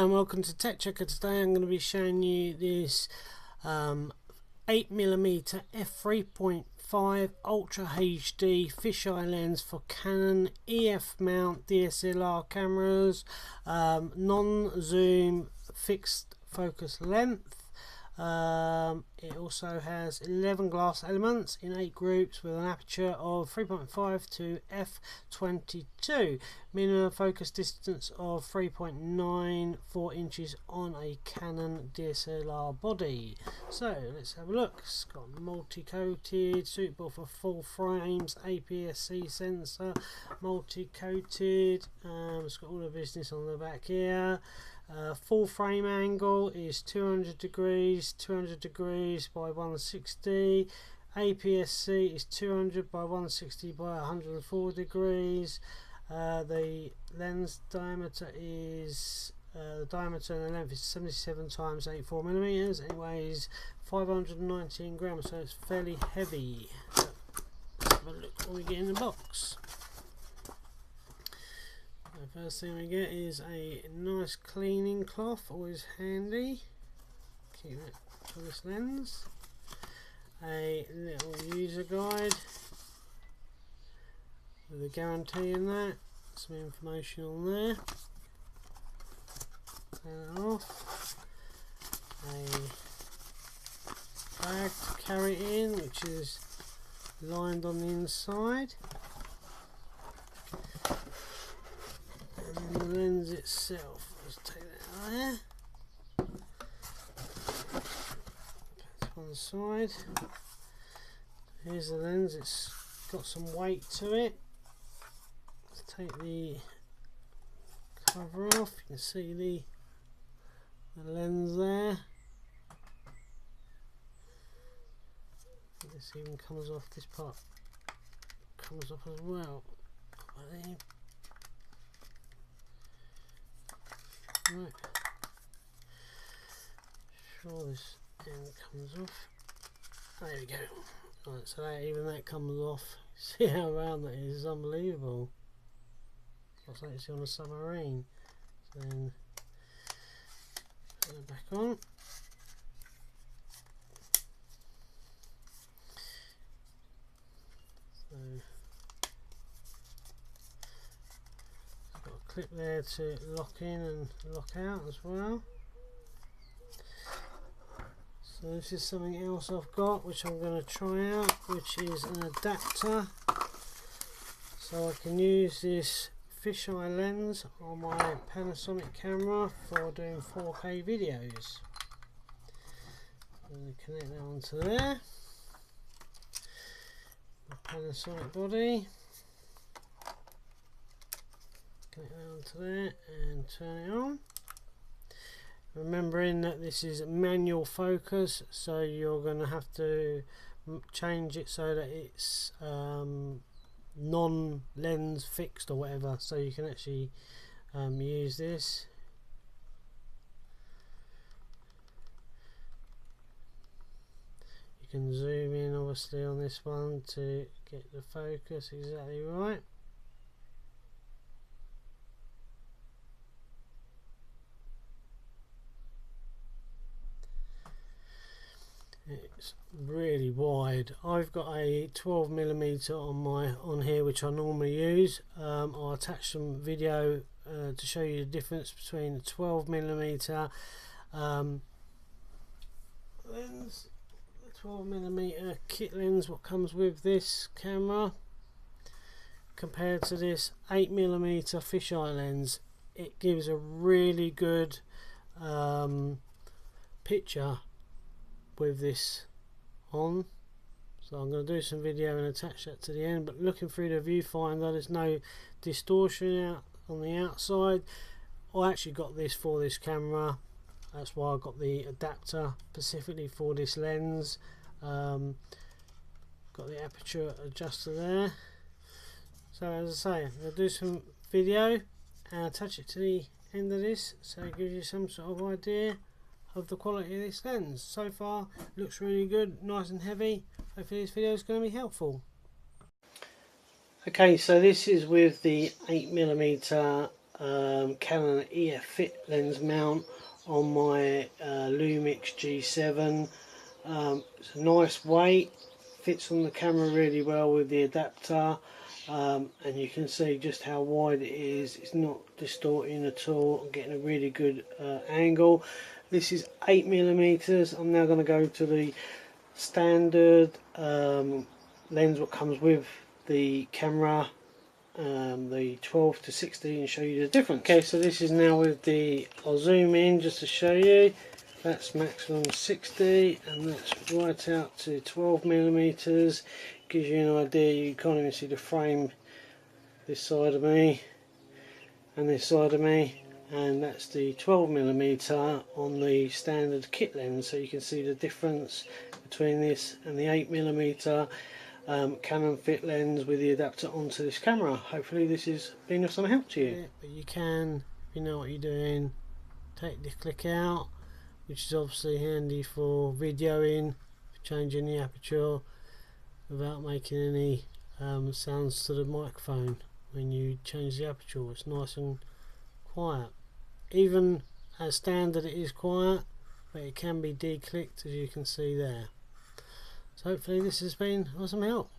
Hello and welcome to Tech Checker. Today I'm going to be showing you this 8mm f3.5 Ultra HD fisheye lens for Canon EF mount DSLR cameras, non-zoom fixed focus length. It also has 11 glass elements in 8 groups with an aperture of 3.5 to f22, minimum focus distance of 3.94 inches on a Canon DSLR body. So let's have a look. It's got multi-coated, suitable for full frames, APS-C sensor, multi-coated. It's got all the business on the back here. Full frame angle is 200 degrees by 160. APS-C is 200 by 160 by 104 degrees. The lens diameter is the diameter and the length is 77 times 84 millimeters. It weighs 519 grams, so it's fairly heavy. Let's have a look what we get in the box. The first thing we get is a nice cleaning cloth, always handy. Keep it for this lens. A little user guide with a guarantee in that. Some information on there. Turn it off. A bag to carry it in, which is lined on the inside. And the lens itself, let's take that out there. Put it on the side. Here's the lens, it's got some weight to it. Let's take the cover off. You can see the lens there. This even comes off, this part comes off as well. Right. Sure, this end comes off. There we go. Right, so that comes off. See how round that is? It's unbelievable. Looks like it's on a submarine. So then put it back on. So clip there to lock in and lock out as well. So this is something else I've got which I'm going to try out, which is an adapter, so I can use this fisheye lens on my Panasonic camera for doing 4K videos. I'm going to connect that onto there. My Panasonic body. Connect that onto there and turn it on. Remembering that this is manual focus, so you're going to have to change it so that it's non-lens fixed or whatever, so you can actually use this. You can zoom in obviously on this one to get the focus exactly right. It's really wide. I've got a 12mm on here, which I normally use. I'll attach some video to show you the difference between the 12mm lens, the 12mm kit lens, what comes with this camera, compared to this 8mm fisheye lens. It gives a really good picture with this on, so I'm going to do some video and attach that to the end. But looking through the viewfinder, there's no distortion out on the outside. I actually got this for this camera, that's why I got the adapter specifically for this lens. Got the aperture adjuster there. So as I say, I'm going to do some video and attach it to the end of this, so it gives you some sort of idea of the quality of this lens. So far looks really good, nice and heavy. Hopefully this video is going to be helpful. Okay, so this is with the 8mm Canon EF fit lens mount on my Lumix G7. It's a nice weight, fits on the camera really well with the adapter, and you can see just how wide it is. It's not distorting at all. I'm getting a really good angle. This is 8mm. I'm now going to go to the standard lens what comes with the camera, the 12 to 16, and show you the difference. Okay, so this is now with the, I'll zoom in just to show you. That's maximum 60, and that's right out to 12mm. Gives you an idea. You can't even see the frame this side of me and this side of me, and that's the 12mm on the standard kit lens. So you can see the difference between this and the 8mm Canon fit lens with the adapter onto this camera. Hopefully this has been of some help to you. Yeah, but you can, if you know what you're doing, take the click out, which is obviously handy for videoing, for changing the aperture without making any sounds to the microphone when you change the aperture. It's nice and quiet. Even as standard it is quiet, but it can be declicked, as you can see there. So hopefully this has been of some help.